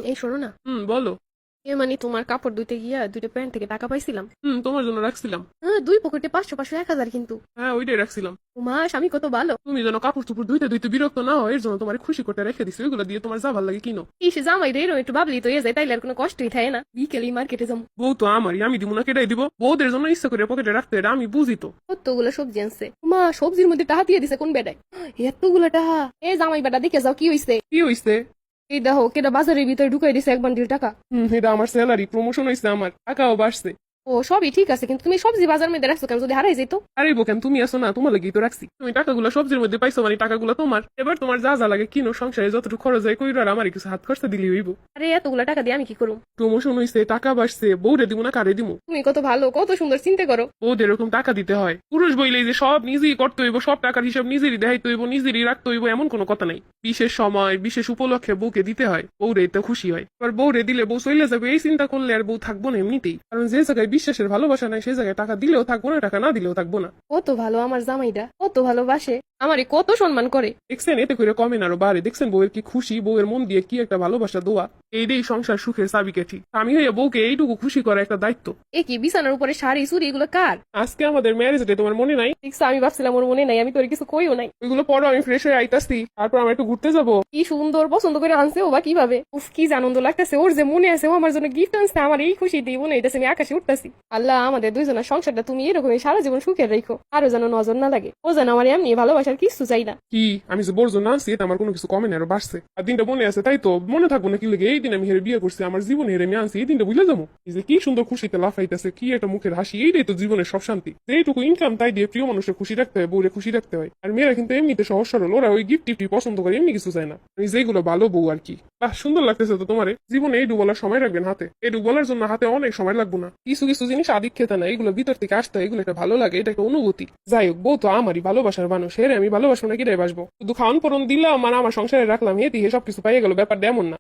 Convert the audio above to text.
এই শোনো না। বলো। মানে তোমার কাপড় ধুইতে গিয়া দুইটা প্যান্ট থেকে টাকা পাইছিলাম। তোমার জন্য রাখছিলাম। হ্যাঁ, দুই পকেটে 500 500 1000 কিন্তু। হ্যাঁ, ওইটাই রাখছিলাম। মা স্বামী কত ভালো। তুমি যেন কাপড় চোপড় ধুইতে ধুইতে বিরক্ত না হয়, এর জন্য তোমার খুশি করতে রেখে দিছি। ওইগুলো দিয়ে তোমার যা ভালো লাগে কিনো। ইস, জামাই রে এরকম একটু ভাবলি তো এ যায়, তাইলে আর কোনো কষ্টই থাকে না। বিকেলে মার্কেটে যাবো। বউ তো আমারই, আমি দিব না কেটাই দিব? বউদের জন্য ইচ্ছা করে পকেটে রাখতে, এটা আমি বুঝি তো। কতগুলো সবজি আনছে। মা সবজির মধ্যে টাকা দিয়ে দিছে কোন বেটায়? এতগুলো টাকা। এ জামাই বেটা দেখে যাও কি হইছে। কি হইছে? এই দেখো কেটা বাজারের ভিতরে ঢুকাই দিছে 1 বান্ডিল টাকা। এটা আমার স্যালারি, প্রমোশন হয়েছে, আমার টাকাও বাড়ছে। ও সবই ঠিক আছে, কিন্তু তুমি সবজি বাজার মধ্যে রাখছো কেন? যদি হারাই যেত। আরে বোকেন, তুমি আসো না, তোমার লাগেই তো রাখছি। তুমি টাকাগুলো সবজির মধ্যে পাইছো, মানে টাকাগুলো তোমার। এবার তোমার যা যা লাগে কিনো, সংসারে যতটুকু খরচ হয় কইরো, আর আমার কিছু হাত খরচা দিলি হইব। আরে এতগুলো টাকা দিয়ে আমি কি করবো? প্রমোশন হইছে, টাকা বাড়ছে, বউরে দিব না কারে দিব? তুমি কত ভালো, কত সুন্দর চিন্তা করো। বউদের এরকম টাকা দিতে হয়। পুরুষ বইলেই যে সব নিজেই করতে হইব, সব টাকার হিসাব নিজেরই দেখাইতে হইব, নিজেরই রাখতে হইব, এমন কোনো কথা নাই। বিশেষ সময় বিশেষ উপলক্ষে বউকে দিতে হয়, বউরে এতে খুশি হয়। এবার বউরে দিলে বউ চলে যাবে, এই চিন্তা করলে আর বউ থাকবো না এমনিতেই। কারণ যে জায়গায় বিশ্বাসের ভালোবাসা নাই, সেই জায়গায় টাকা দিলেও থাকবো না, টাকা না দিলেও থাকবো না। কত ভালো আমার জামাইটা, কত ভালোবাসে আমারে, কত সম্মান করে। দেখছেন, এতে করে কমে না আরো বাড়ে। দেখছেন বউয়ের কি খুশি, বউয়ের মন দিয়ে কি একটা ভালোবাসা দোয়া। এইটাই সংসার সুখের চাবিকাঠি। আমি হইয়া বউকে এইটুকু খুশি করা একটা দায়িত্ব। এ কি বিছানার উপরে শাড়ি চুড়ি এগুলো কার? আজকে আমাদের ম্যারেজ ডে, তোমার মনে নাই? দেখছো, আমি ভাবছিলাম ওর মনে নাই, আমি তোর কিছু কইও নাই। ওইগুলো পরো, আমি ফ্রেশ হয়ে আইতাছি, তারপর আমরা একটু ঘুরতে যাবো। কি সুন্দর পছন্দ করে আনছে ও, বা কিভাবে? উফ, কি আনন্দ লাগতেছে। ওর যে মনে আছে ও আমার জন্য গিফট আনছে, আমার এই খুশি দিয়ে মনে হইতেছে আমি আকাশে উঠতেছি। আল্লাহ, আমাদের দুইজনের সংসারটা তুমি এরকমই সারা জীবন সুখের রেখো, আরো যেন নজর না লাগে। ও যেন আমার এমনি ভালোবাসার কিছু চাই না। কি আমি যে বর্জন আনছি, এটা আমার কোনো কিছু কমে না, আরো বাড়ছে। আর দিনটা মনে আছে, তাই তো মনে থাকবো না কি লেগে? এই দিন আমি হেরে বিয়ে করছি, আমার জীবনে হেরে আমি আনছি, এই দিনটা বুঝলে যাবো। এই যে কি সুন্দর খুশিতে লাফাইতেছে, কি একটা মুখের হাসি, এইটাই তো জীবনের সব শান্তি। যেইটুকু ইনকাম তাই দিয়ে প্রিয় মানুষের খুশি রাখতে হয়, বউরে খুশি রাখতে হয়। আর মেয়েরা কিন্তু এমনিতে সহজ সরল, ওরা ওই গিফট টিফটি পছন্দ করে, এমনি কিছু চায় না। আমি যেগুলো ভালো বউ আর কি। বাহ, সুন্দর লাগতেছে তো তোমারে। জীবনে এইটু বলার সময় রাখবেন হাতে, এইটু বলার জন্য হাতে অনেক সময় লাগবে না। কিছু কিছু জিনিস আদিক খেতে না, এগুলো ভিতর থেকে আসতে হয়, এগুলো একটা ভালো লাগে, এটা একটা অনুভূতি। যাই হোক, বউ তো আমারই ভালোবাসার মানুষ, হেরে আমি ভালোবাসবো না কিরে বাসবো? শুধু খাওয়ান পরন দিলাম আর আমার সংসারে রাখলাম, এটি সবকিছু পাইয়ে গেল, ব্যাপারটা এমন না।